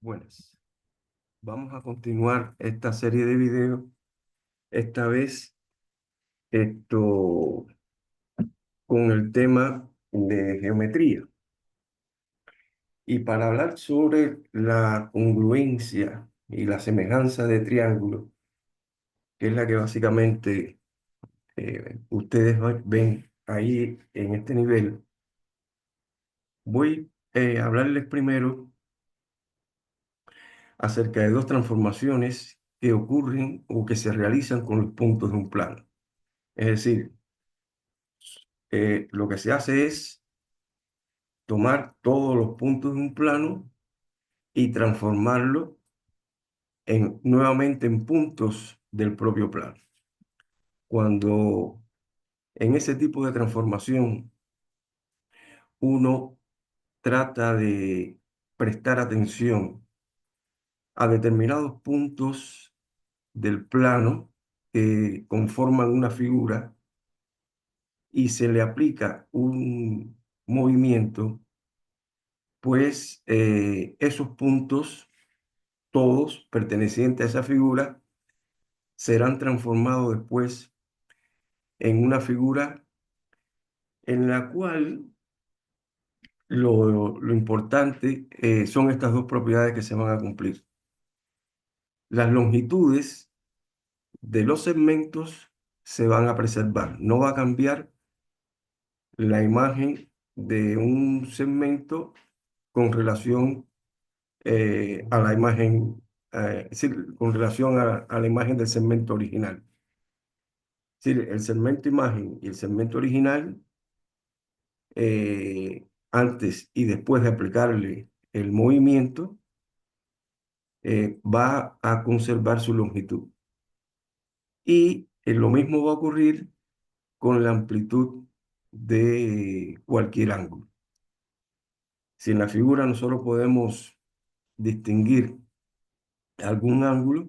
Buenas, vamos a continuar esta serie de videos, esta vez esto con el tema de geometría. Y para hablar sobre la congruencia y la semejanza de triángulos, que es la que básicamente ustedes ven ahí en este nivel, voy a hablarles primero acerca de dos transformaciones que ocurren o que se realizan con los puntos de un plano. Es decir, lo que se hace es tomar todos los puntos de un plano y transformarlo nuevamente en puntos del propio plano. Cuando en ese tipo de transformación uno trata de prestar atención a determinados puntos del plano que conforman una figura y se le aplica un movimiento, pues esos puntos, todos pertenecientes a esa figura, serán transformados después en una figura en la cual lo importante son estas dos propiedades que se van a cumplir. Las longitudes de los segmentos se van a preservar. No va a cambiar la imagen de un segmento con relación a la imagen, es decir, con relación a la imagen del segmento original. Es decir, el segmento imagen y el segmento original antes y después de aplicarle el movimiento, va a conservar su longitud. Y lo mismo va a ocurrir con la amplitud de cualquier ángulo. Si en la figura nosotros podemos distinguir algún ángulo,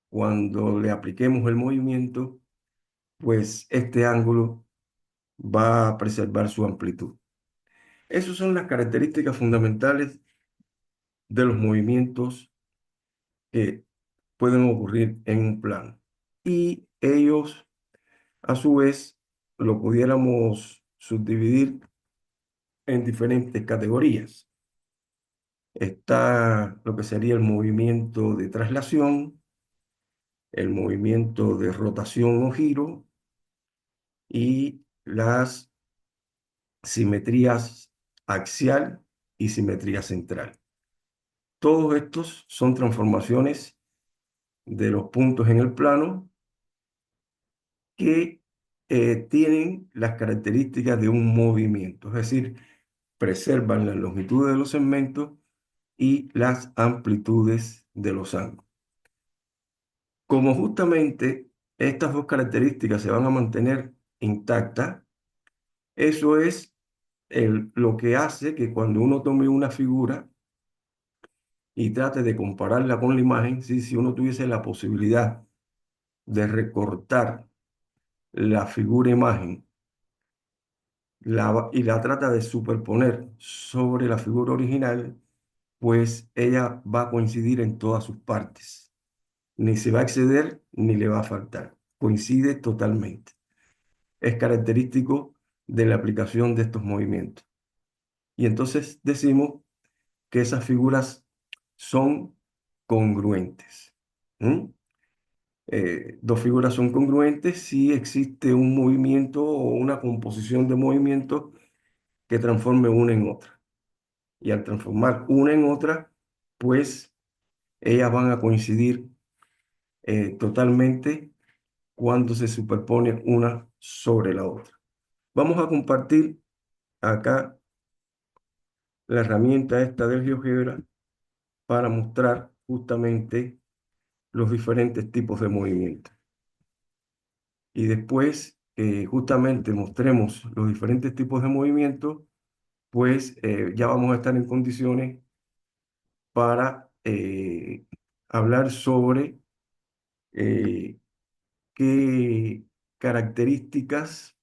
cuando le apliquemos el movimiento, pues este ángulo va a preservar su amplitud. Esas son las características fundamentales de los movimientos que pueden ocurrir en un plano. Y ellos, a su vez, lo pudiéramos subdividir en diferentes categorías. Está lo que sería el movimiento de traslación, el movimiento de rotación o giro y las simetrías axial y simetría central. Todos estos son transformaciones de los puntos en el plano que tienen las características de un movimiento, es decir, preservan la longitud de los segmentos y las amplitudes de los ángulos. Como justamente estas dos características se van a mantener intactas, eso es lo que hace que cuando uno tome una figura y trate de compararla con la imagen, si uno tuviese la posibilidad de recortar la figura imagen y la trata de superponer sobre la figura original, pues ella va a coincidir en todas sus partes. Ni se va a exceder ni le va a faltar. Coincide totalmente. Es característico de la aplicación de estos movimientos. Y entonces decimos que esas figuras son congruentes. ¿Mm? Dos figuras son congruentes si existe un movimiento o una composición de movimientos que transforme una en otra. Y al transformar una en otra, pues ellas van a coincidir totalmente cuando se superpone una sobre la otra. Vamos a compartir acá la herramienta esta del GeoGebra para mostrar justamente los diferentes tipos de movimientos. Y después, justamente mostremos los diferentes tipos de movimientos, pues ya vamos a estar en condiciones para hablar sobre eh, qué características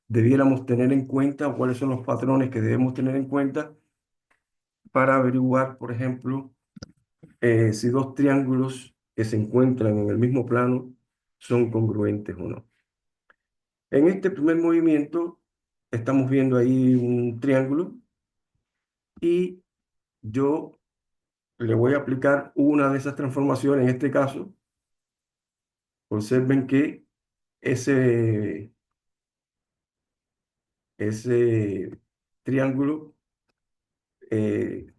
debiéramos tener en cuenta o cuáles son los patrones que debemos tener en cuenta para averiguar, por ejemplo, si dos triángulos que se encuentran en el mismo plano son congruentes o no. En este primer movimiento estamos viendo ahí un triángulo y yo le voy a aplicar una de esas transformaciones. En este caso, observen que ese, ese triángulo eh,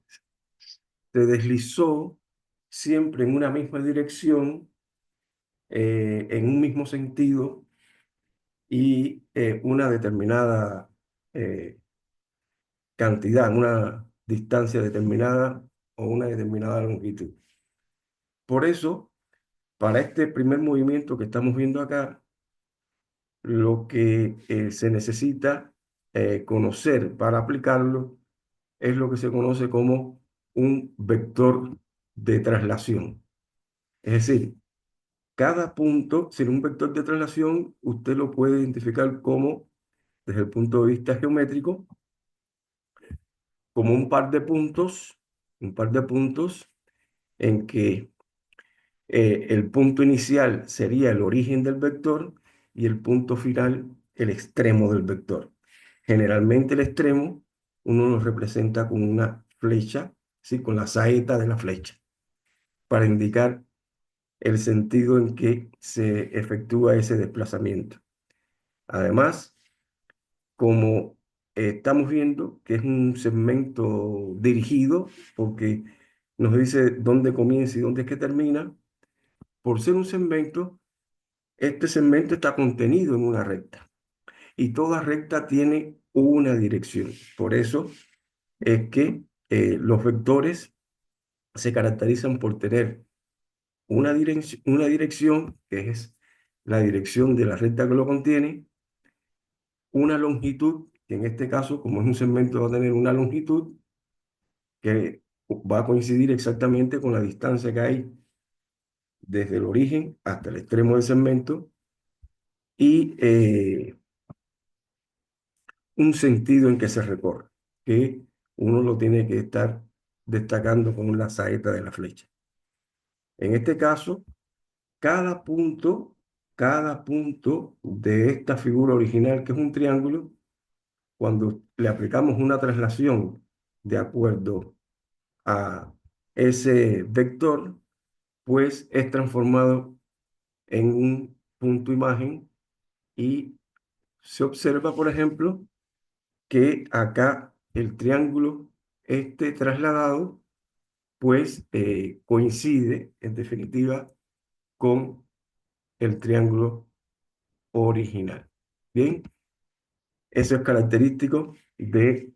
se deslizó siempre en una misma dirección, en un mismo sentido y una determinada eh, cantidad, una distancia determinada o una determinada longitud. Por eso, para este primer movimiento que estamos viendo acá, lo que se necesita conocer para aplicarlo es lo que se conoce como un vector de traslación. Es decir, cada punto, sin un vector de traslación, usted lo puede identificar como, desde el punto de vista geométrico, como un par de puntos en que el punto inicial sería el origen del vector y el punto final el extremo del vector. Generalmente el extremo uno lo representa con una flecha, ¿sí? Con la saeta de la flecha, para indicar el sentido en que se efectúa ese desplazamiento. Además, como estamos viendo que es un segmento dirigido, porque nos dice dónde comienza y dónde es que termina, por ser un segmento, este segmento está contenido en una recta y toda recta tiene una dirección. Por eso es que los vectores se caracterizan por tener una dirección, que es la dirección de la recta que lo contiene, una longitud, que en este caso, como es un segmento, va a tener una longitud que va a coincidir exactamente con la distancia que hay desde el origen hasta el extremo del segmento y un sentido en que se recorre, que uno lo tiene que estar destacando con la saeta de la flecha. En este caso, cada punto, cada punto de esta figura original, que es un triángulo, cuando le aplicamos una traslación de acuerdo a ese vector, pues es transformado en un punto imagen y se observa, por ejemplo, que acá el triángulo este trasladado, pues coincide en definitiva con el triángulo original. Bien, eso es característico de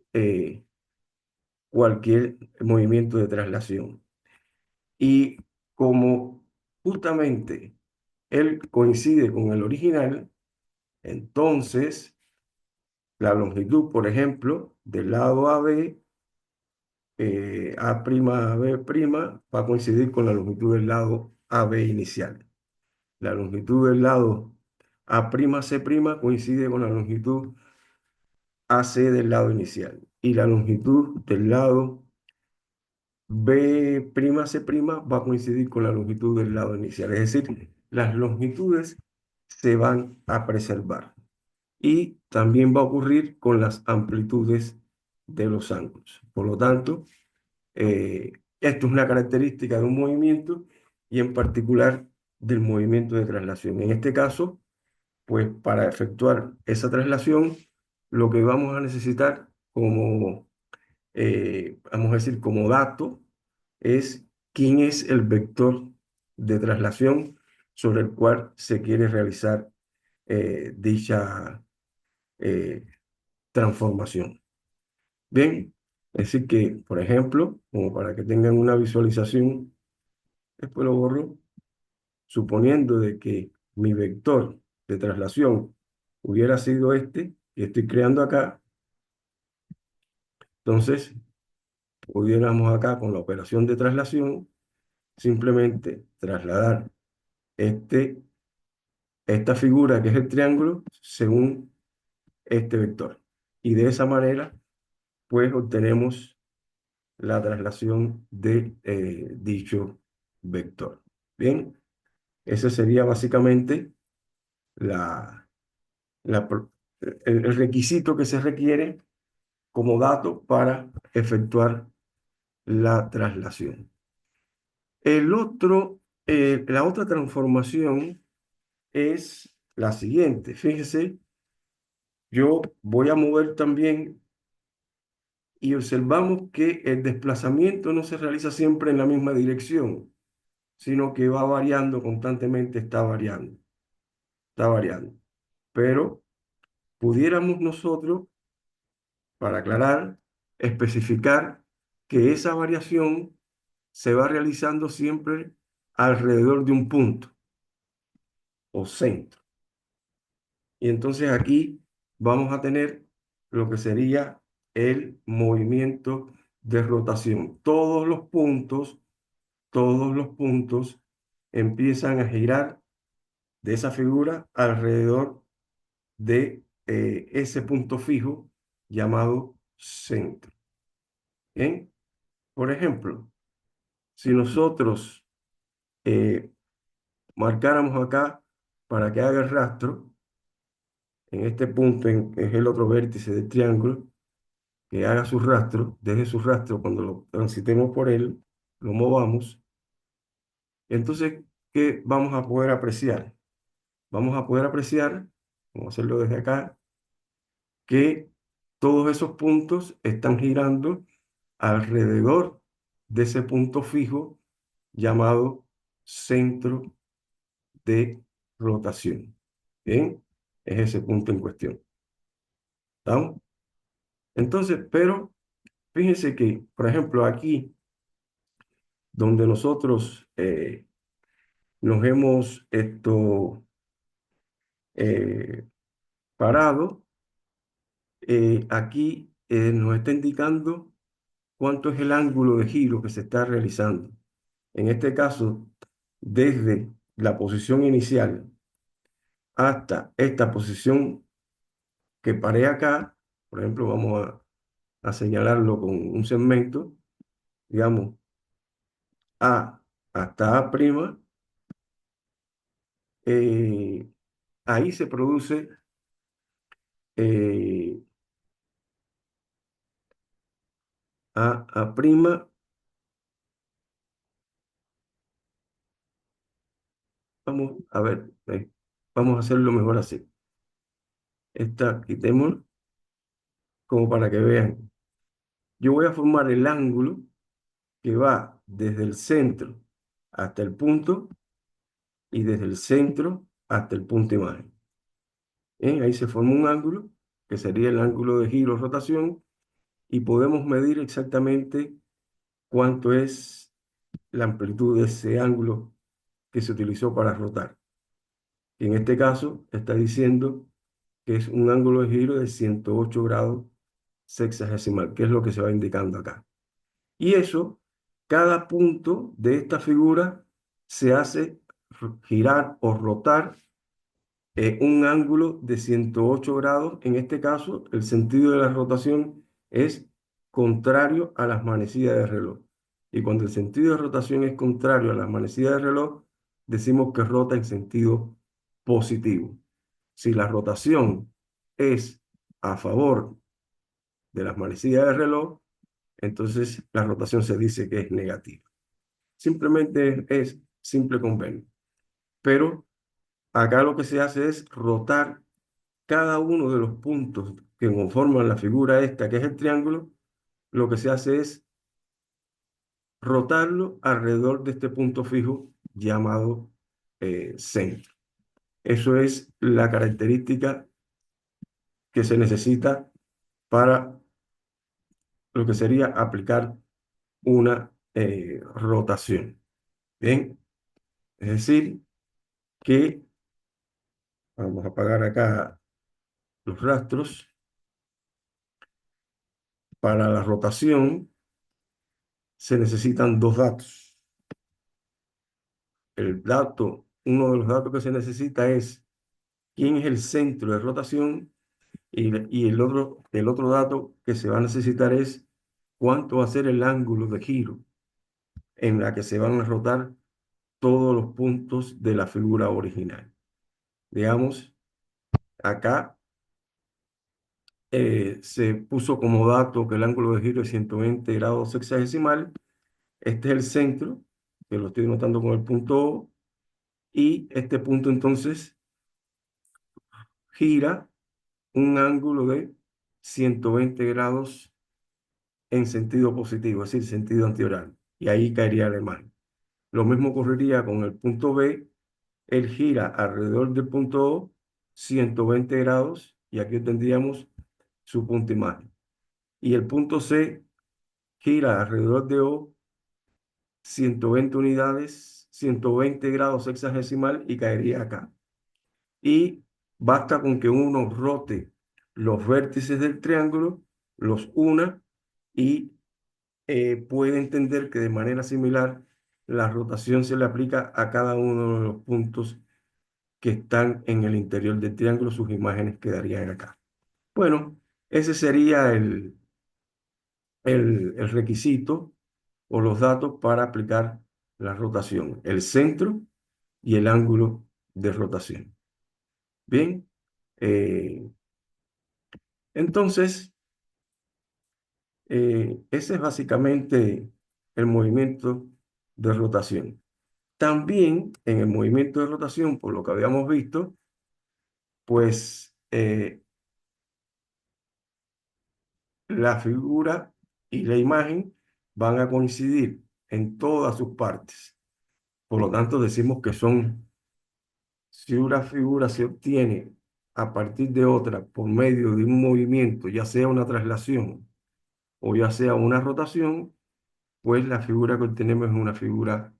cualquier movimiento de traslación. Y como justamente él coincide con el original, entonces la longitud, por ejemplo, del lado AB, A', B', va a coincidir con la longitud del lado AB inicial. La longitud del lado A'C' coincide con la longitud AC del lado inicial. Y la longitud del lado B'C' va a coincidir con la longitud del lado inicial. Es decir, las longitudes se van a preservar. Y también va a ocurrir con las amplitudes de los ángulos. Por lo tanto, esto es una característica de un movimiento y en particular del movimiento de traslación. En este caso, pues para efectuar esa traslación, lo que vamos a necesitar como, vamos a decir, como dato, es quién es el vector de traslación sobre el cual se quiere realizar dicha eh, transformación. Bien, es decir que, por ejemplo, como para que tengan una visualización, después lo borro, suponiendo de que mi vector de traslación hubiera sido este, que estoy creando acá, entonces pudiéramos acá con la operación de traslación simplemente trasladar esta figura que es el triángulo según este vector. Y de esa manera, pues obtenemos la traslación de dicho vector. Bien, ese sería básicamente la, la pro- el requisito que se requiere como dato para efectuar la traslación. La otra transformación es la siguiente. Fíjese, yo voy a mover también y observamos que el desplazamiento no se realiza siempre en la misma dirección, sino que va variando constantemente, está variando. Pero pudiéramos nosotros, para aclarar, especificar que esa variación se va realizando siempre alrededor de un punto o centro. Y entonces aquí vamos a tener lo que sería el movimiento de rotación. Todos los puntos empiezan a girar de esa figura alrededor de ese punto fijo llamado centro. ¿Bien? Por ejemplo, si nosotros eh, marcáramos acá para que haga el rastro, en este punto es el otro vértice del triángulo, que haga su rastro, deje su rastro cuando lo transitemos por él, lo movamos. Entonces, ¿qué vamos a poder apreciar? Vamos a poder apreciar, vamos a hacerlo desde acá, que todos esos puntos están girando alrededor de ese punto fijo llamado centro de rotación. ¿Bien? Es ese punto en cuestión. ¿Estamos? Entonces, pero fíjense que, por ejemplo, aquí donde nosotros nos hemos eh, parado, aquí nos está indicando cuánto es el ángulo de giro que se está realizando. En este caso, desde la posición inicial hasta esta posición que paré acá, por ejemplo, vamos a señalarlo con un segmento, digamos, A hasta A', eh, ahí se produce eh, A', vamos a ver, vamos a hacerlo mejor así. Esta quitemos como para que vean. Yo voy a formar el ángulo que va desde el centro hasta el punto y desde el centro hasta el punto imagen. Ahí se forma un ángulo que sería el ángulo de giro o rotación y podemos medir exactamente cuánto es la amplitud de ese ángulo que se utilizó para rotar. En este caso está diciendo que es un ángulo de giro de 108 grados sexagesimal, que es lo que se va indicando acá. Y eso, cada punto de esta figura se hace girar o rotar un ángulo de 108 grados. En este caso, el sentido de la rotación es contrario a las manecillas de reloj. Y cuando el sentido de rotación es contrario a las manecillas de reloj, decimos que rota en sentido positivo. Si la rotación es a favor de las manecillas de reloj, entonces la rotación se dice que es negativa. Simplemente es simple convenio. Pero acá lo que se hace es rotar cada uno de los puntos que conforman la figura esta, que es el triángulo. Lo que se hace es rotarlo alrededor de este punto fijo llamado centro. Eso es la característica que se necesita para lo que sería aplicar una rotación. Bien, es decir, que vamos a apagar acá los rastros. Para la rotación se necesitan dos datos. Uno de los datos que se necesita es quién es el centro de rotación y el otro dato que se va a necesitar es cuánto va a ser el ángulo de giro en la que se van a rotar todos los puntos de la figura original. Digamos, acá se puso como dato que el ángulo de giro es 120 grados sexagesimal. Este es el centro, que lo estoy notando con el punto O, y este punto entonces gira un ángulo de 120 grados en sentido positivo, es decir, sentido antihorario, y ahí caería la imagen. Lo mismo ocurriría con el punto B, él gira alrededor del punto O 120 grados, y aquí tendríamos su punto imagen. Y el punto C gira alrededor de O 120 unidades, 120 grados sexagesimal y caería acá. Y basta con que uno rote los vértices del triángulo, los una y puede entender que de manera similar la rotación se le aplica a cada uno de los puntos que están en el interior del triángulo, sus imágenes quedarían acá. Bueno, ese sería el requisito o los datos para aplicar la rotación, el centro y el ángulo de rotación. Bien, eh, entonces, ese es básicamente el movimiento de rotación. También en el movimiento de rotación, por lo que habíamos visto, pues la figura y la imagen van a coincidir en todas sus partes. Por lo tanto, decimos que son, si una figura se obtiene a partir de otra por medio de un movimiento, ya sea una traslación o ya sea una rotación, pues la figura que obtenemos es una figura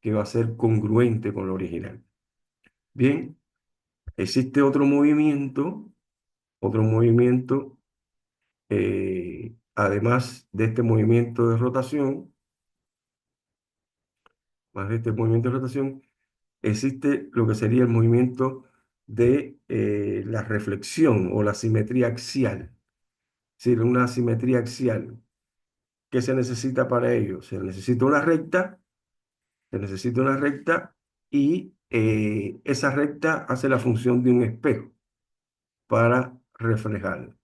que va a ser congruente con la original. Bien, existe otro movimiento, además de este movimiento de rotación, más de este movimiento de rotación, existe lo que sería el movimiento de la reflexión o la simetría axial. Es decir, una simetría axial. ¿Qué se necesita para ello? Se necesita una recta y esa recta hace la función de un espejo para reflejarla.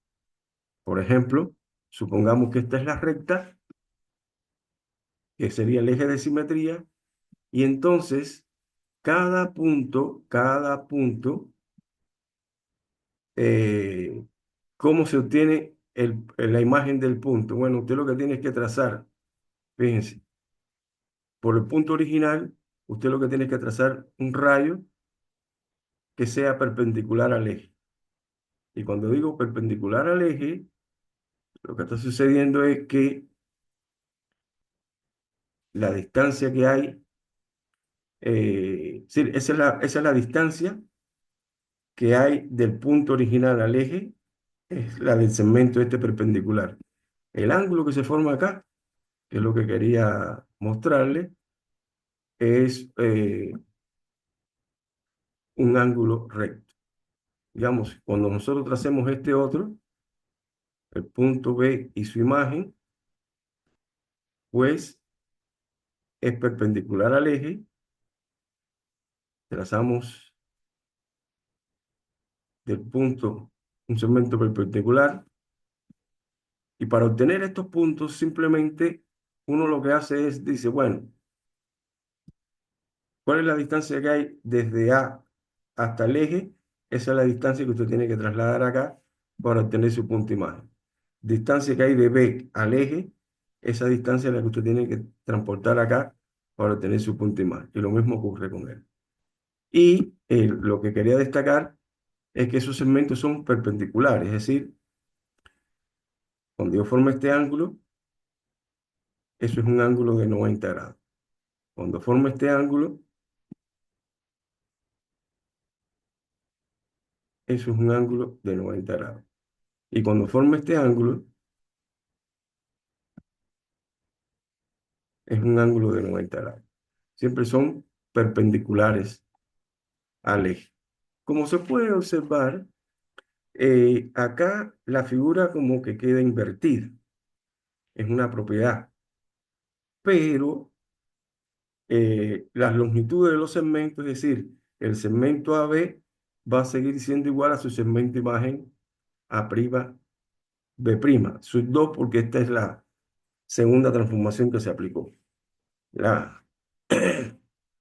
Por ejemplo, supongamos que esta es la recta, que sería el eje de simetría, y entonces cada punto, eh, ¿cómo se obtiene la imagen del punto? Bueno, usted lo que tiene es que trazar, fíjense, por el punto original, usted lo que tiene es que trazar un rayo que sea perpendicular al eje. Y cuando digo perpendicular al eje, lo que está sucediendo es que la distancia que hay, sí, esa es la distancia que hay del punto original al eje, es la del segmento este perpendicular. El ángulo que se forma acá, que es lo que quería mostrarle, es un ángulo recto. Digamos, cuando nosotros tracemos este otro, el punto B y su imagen, pues es perpendicular al eje, trazamos del punto un segmento perpendicular, y para obtener estos puntos simplemente uno lo que hace es, dice, bueno, ¿cuál es la distancia que hay desde A hasta el eje? Esa es la distancia que usted tiene que trasladar acá para obtener su punto imagen. Distancia que hay de B al eje, esa distancia es la que usted tiene que transportar acá para obtener su punto imagen. Y lo mismo ocurre con él. Y lo que quería destacar es que esos segmentos son perpendiculares, es decir, cuando yo formo este ángulo, eso es un ángulo de 90 grados. Cuando formo este ángulo, eso es un ángulo de 90 grados. Y cuando formo este ángulo, es un ángulo de 90 grados. Siempre son perpendiculares al eje. Como se puede observar, acá la figura como que queda invertida. es una propiedad, pero las longitudes de los segmentos, es decir, el segmento AB va a seguir siendo igual a su segmento imagen A', B', sub 2, porque esta es la segunda transformación que se aplicó. La,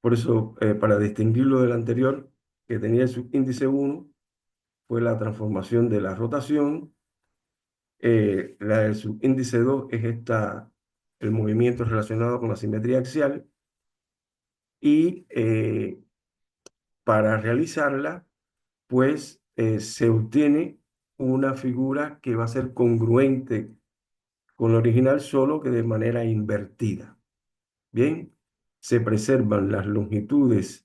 por eso, para distinguirlo del anterior, que tenía el subíndice 1, fue la transformación de la rotación. La del subíndice 2 es el movimiento relacionado con la simetría axial. Y para realizarla, pues se obtiene una figura que va a ser congruente con la original, solo que de manera invertida. Bien, se preservan las longitudes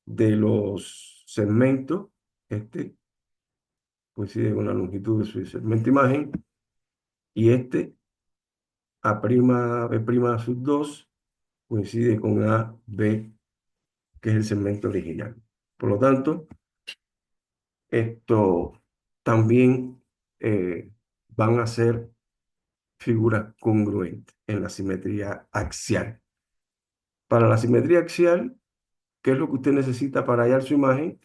de los segmentos. Este coincide con la longitud de su segmento imagen y este A', B' sub 2 coincide con A, B, que es el segmento original. Por lo tanto, esto también van a ser figuras congruentes en la simetría axial. Para la simetría axial, ¿qué es lo que usted necesita para hallar su imagen?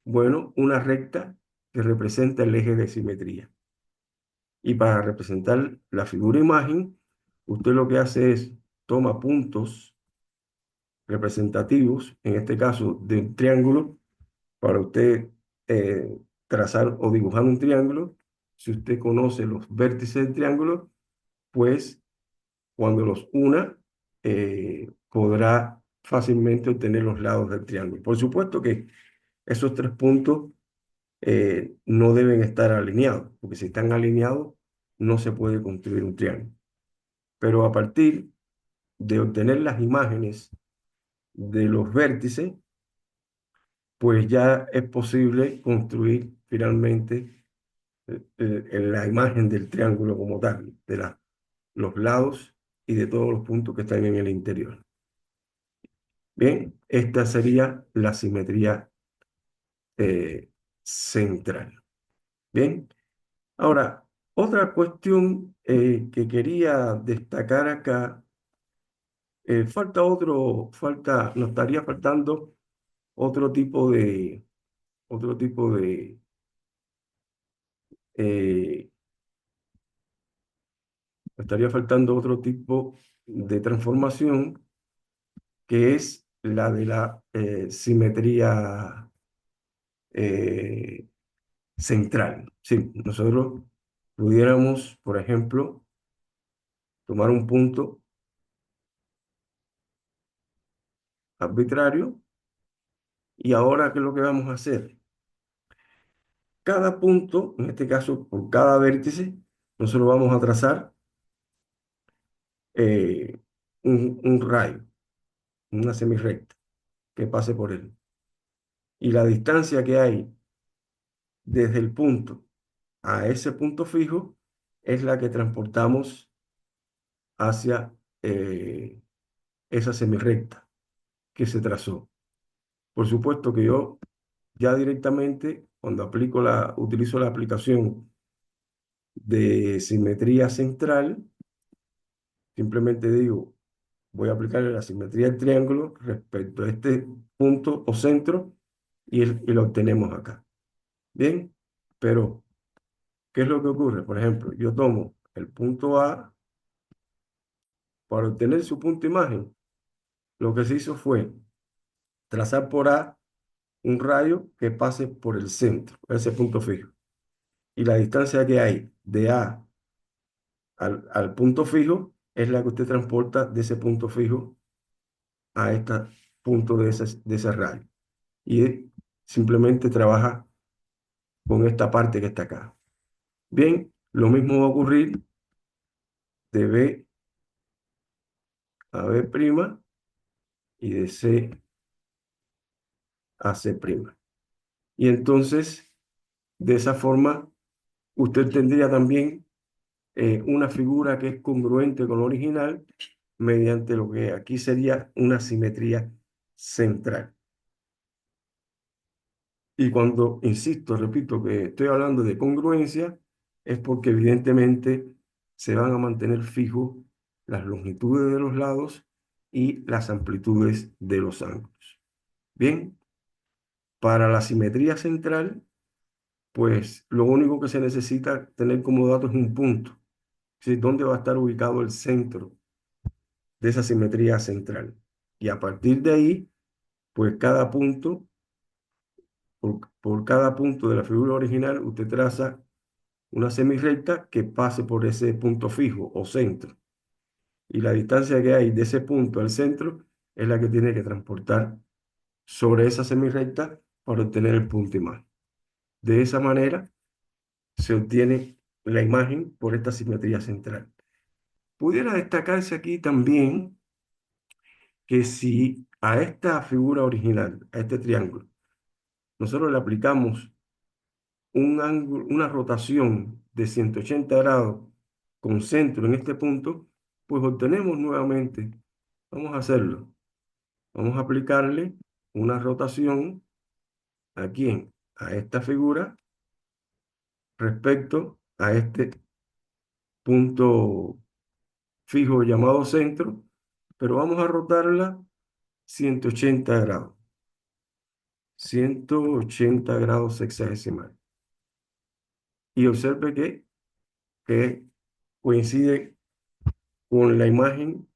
Bueno, una recta que representa el eje de simetría. Y para representar la figura imagen, usted lo que hace es toma puntos representativos, en este caso de un triángulo, para usted trazar o dibujar un triángulo. Si usted conoce los vértices del triángulo, pues cuando los una, podrá fácilmente obtener los lados del triángulo. Por supuesto que esos tres puntos no deben estar alineados, porque si están alineados no se puede construir un triángulo. Pero a partir de obtener las imágenes de los vértices, pues ya es posible construir finalmente la imagen del triángulo como tal, de los lados y de todos los puntos que están en el interior. Bien, esta sería la simetría central. Bien, ahora, otra cuestión que quería destacar acá, nos estaría faltando otro tipo de, otro tipo de, eh, estaría faltando otro tipo de transformación, que es la de la simetría eh, central. Sí, nosotros pudiéramos, por ejemplo, tomar un punto arbitrario y ahora, ¿qué es lo que vamos a hacer? Cada punto, en este caso por cada vértice, nosotros vamos a trazar eh, un rayo, una semirrecta que pase por él. Y la distancia que hay desde el punto a ese punto fijo es la que transportamos hacia esa semirrecta que se trazó. Por supuesto que yo ya directamente, cuando utilizo la aplicación de simetría central, simplemente digo, voy a aplicarle la simetría del triángulo respecto a este punto o centro y lo obtenemos acá. Bien, pero ¿qué es lo que ocurre? Por ejemplo, yo tomo el punto A para obtener su punto imagen. Lo que se hizo fue trazar por A un rayo que pase por el centro, ese punto fijo. Y la distancia que hay de A al punto fijo es la que usted transporta de ese punto fijo a este punto de ese rayo. Y simplemente trabaja con esta parte que está acá. Bien, lo mismo va a ocurrir de B a B' y de C a C'. Y entonces, de esa forma, usted tendría también una figura que es congruente con la original mediante lo que aquí sería una simetría central. Y cuando, insisto, repito que estoy hablando de congruencia, es porque evidentemente se van a mantener fijos las longitudes de los lados y las amplitudes de los ángulos. Bien, para la simetría central, pues lo único que se necesita tener como dato es un punto. Es decir, dónde va a estar ubicado el centro de esa simetría central. Y a partir de ahí, pues cada punto, por cada punto de la figura original, usted traza una semirrecta que pase por ese punto fijo o centro. Y la distancia que hay de ese punto al centro es la que tiene que transportar sobre esa semirrecta para obtener el punto imagen. De esa manera se obtiene la imagen por esta simetría central. Pudiera destacarse aquí también que si a esta figura original, a este triángulo, nosotros le aplicamos un ángulo, una rotación de 180 grados con centro en este punto, pues obtenemos nuevamente, vamos a hacerlo, vamos a aplicarle una rotación aquí a esta figura respecto a este punto fijo llamado centro, pero vamos a rotarla 180 grados, 180 grados hexadesimales. Y observe que coincide con la imagen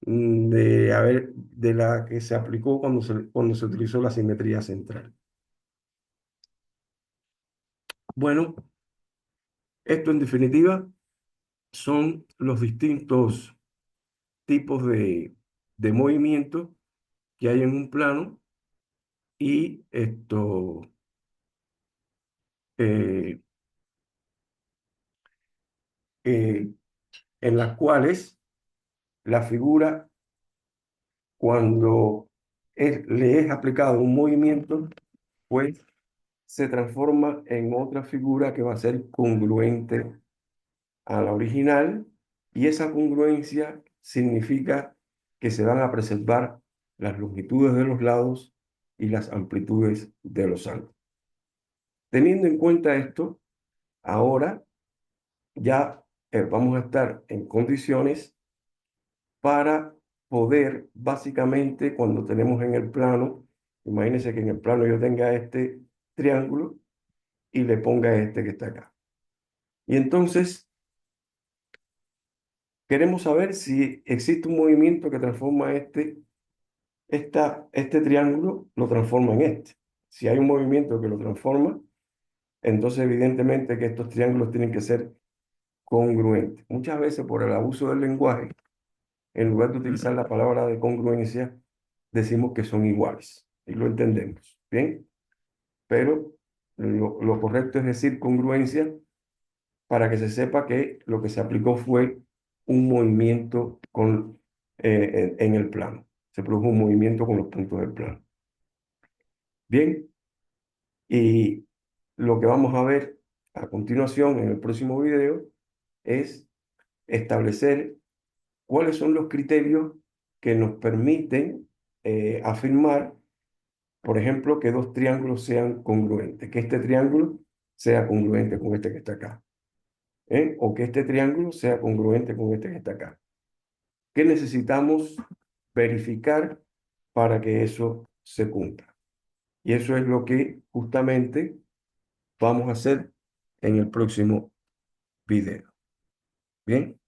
de la que se aplicó cuando se utilizó la simetría central. Bueno, esto en definitiva son los distintos tipos de movimiento que hay en un plano y eh, eh, en las cuales la figura, cuando le es aplicado un movimiento, pues se transforma en otra figura que va a ser congruente a la original, y esa congruencia significa que se van a preservar las longitudes de los lados y las amplitudes de los ángulos. Teniendo en cuenta esto, ahora ya vamos a estar en condiciones para poder, básicamente, cuando tenemos en el plano, imagínense que en el plano yo tenga este triángulo y le ponga este que está acá. Y entonces queremos saber si existe un movimiento que transforma este triángulo, lo transforma en este. Si hay un movimiento que lo transforma, entonces evidentemente que estos triángulos tienen que ser congruentes. Muchas veces por el abuso del lenguaje, en lugar de utilizar la palabra de congruencia, decimos que son iguales. Y lo entendemos, ¿bien? Pero lo correcto es decir congruencia para que se sepa que lo que se aplicó fue un movimiento en el plano. Se produjo un movimiento con los puntos del plano. Bien, y lo que vamos a ver a continuación en el próximo video es establecer cuáles son los criterios que nos permiten afirmar, por ejemplo, que dos triángulos sean congruentes, que este triángulo sea congruente con este que está acá, o que este triángulo sea congruente con este que está acá. ¿Qué necesitamos verificar para que eso se cumpla? Y eso es lo que justamente vamos a hacer en el próximo video. Bien.